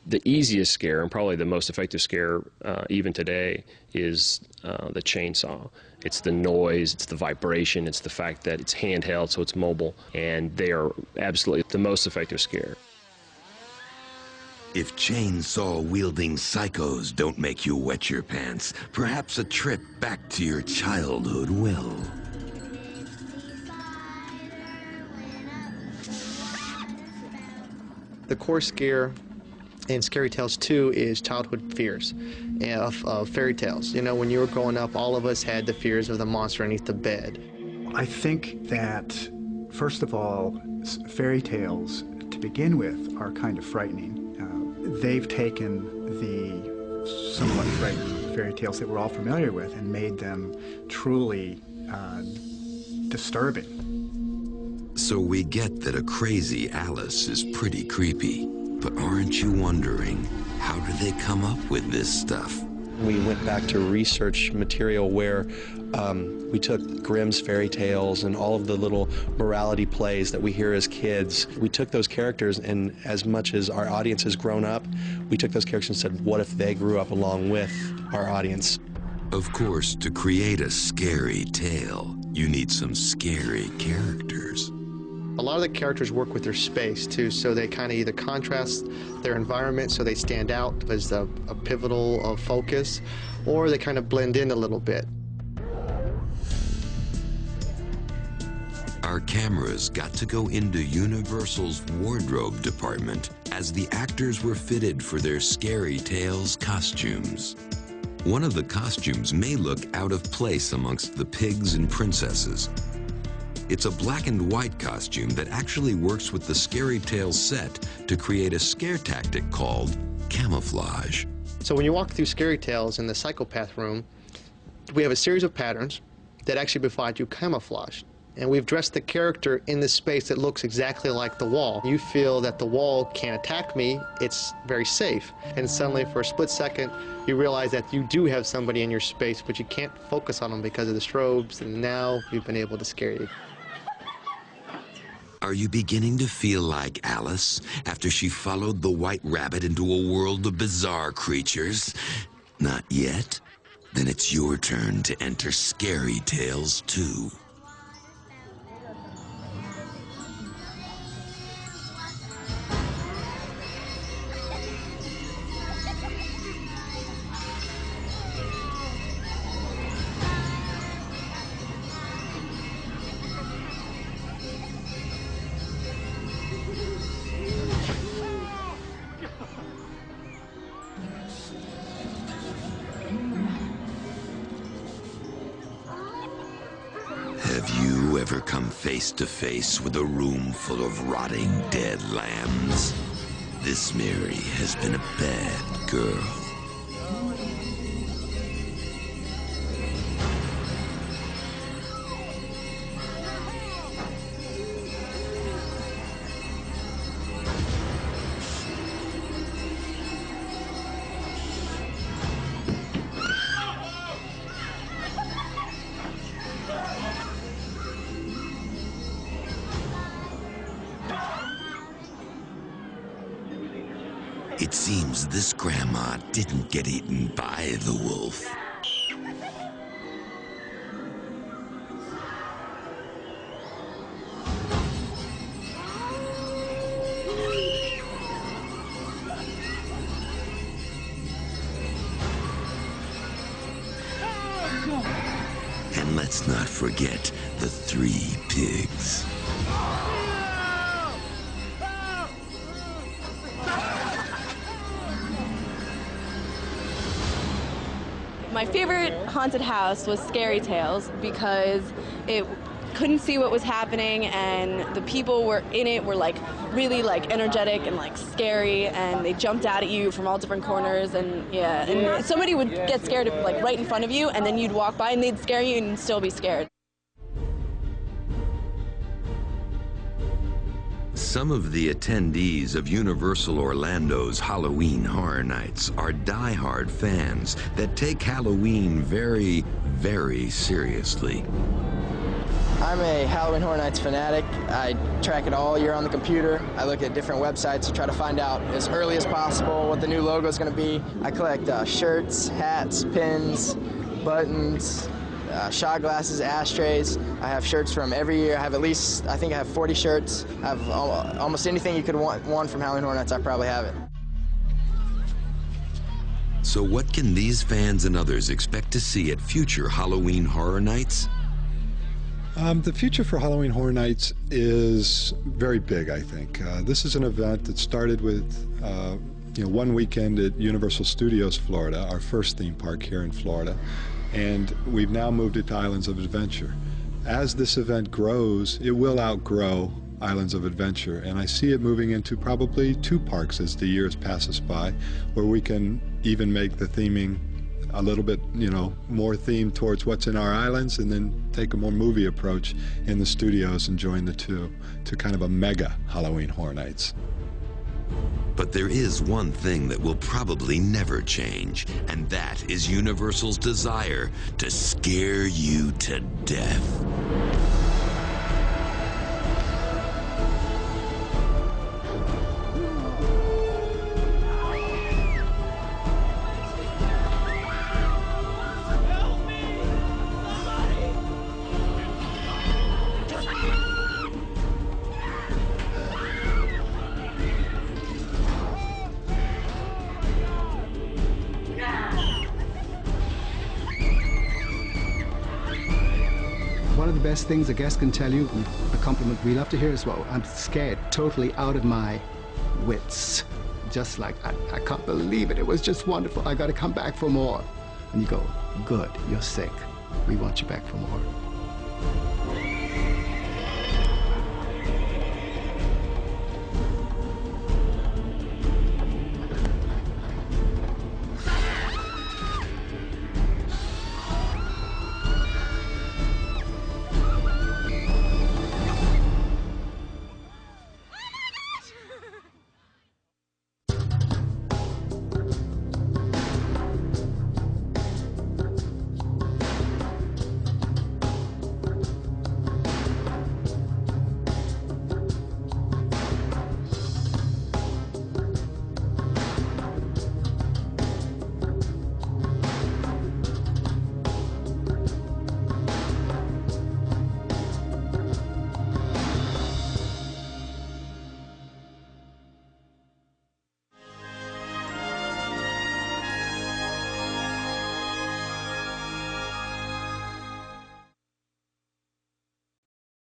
The easiest scare, and probably the most effective scare even today, is the chainsaw. It's the noise, it's the vibration, it's the fact that it's handheld, so it's mobile, and they are absolutely the most effective scare. If chainsaw-wielding psychos don't make you wet your pants, perhaps a trip back to your childhood will. The core scare in Scary Tales 2 is childhood fears of fairy tales. You know, when you were growing up, all of us had the fears of the monster underneath the bed. I think that, first of all, fairy tales, to begin with, are kind of frightening. They've taken the somewhat frightening fairy tales that we're all familiar with and made them truly disturbing. So we get that a crazy Alice is pretty creepy. But aren't you wondering, how do they come up with this stuff? We went back to research material where we took Grimm's fairy tales and all of the little morality plays that we hear as kids. We took those characters, and as much as our audience has grown up, we took those characters and said, what if they grew up along with our audience? Of course, to create a scary tale, you need some scary characters. A lot of the characters work with their space, too, so they kind of either contrast their environment so they stand out as a pivotal focus, or they kind of blend in a little bit. Our cameras got to go into Universal's wardrobe department as the actors were fitted for their Scary Tales costumes. One of the costumes may look out of place amongst the pigs and princesses. It's a black and white costume that actually works with the Scary Tales set to create a scare tactic called camouflage. So when you walk through Scary Tales in the psychopath room, we have a series of patterns that actually provide you camouflage. And we've dressed the character in this space that looks exactly like the wall. You feel that the wall can't attack me, it's very safe. And suddenly, for a split second, you realize that you do have somebody in your space, but you can't focus on them because of the strobes, and now we've been able to scare you. Are you beginning to feel like Alice after she followed the white rabbit into a world of bizarre creatures? Not yet? Then it's your turn to enter Scary Tales 2. Have you ever come face to face with a room full of rotting dead lambs? This Mary has been a bad girl. It seems this grandma didn't get eaten by the wolf. And let's not forget the 3 pigs. My favorite haunted house was Scary Tales because it couldn't see what was happening, and the people were in it were like really like energetic and like scary, and they jumped out at you from all different corners, and yeah, and somebody would get scared of like right in front of you, and then you'd walk by and they'd scare you and still be scared. Some of the attendees of Universal Orlando's Halloween Horror Nights are diehard fans that take Halloween very, very seriously. I'm a Halloween Horror Nights fanatic. I track it all year on the computer. I look at different websites to try to find out as early as possible what the new logo is going to be. I collect shirts, hats, pins, buttons, shot glasses, ashtrays. I have shirts from every year. I have at least, I think I have 40 shirts. I have almost anything you could want from Halloween Horror Nights, I probably have it. So what can these fans and others expect to see at future Halloween Horror Nights? The future for Halloween Horror Nights is very big, I think. This is an event that started with one weekend at Universal Studios Florida, our first theme park here in Florida, and we've now moved it to Islands of Adventure. As this event grows, it will outgrow Islands of Adventure, and I see it moving into probably 2 parks as the years pass us by, where we can even make the theming a little bit, more themed towards what's in our islands, and then take a more movie approach in the studios and join the two to kind of a mega Halloween Horror Nights. But there is one thing that will probably never change, and that is Universal's desire to scare you to death. One of the best things a guest can tell you, a compliment we love to hear is, well, I'm scared, totally out of my wits. Just like, I can't believe it, it was just wonderful, I gotta come back for more. And you go, good, you're sick, we want you back for more.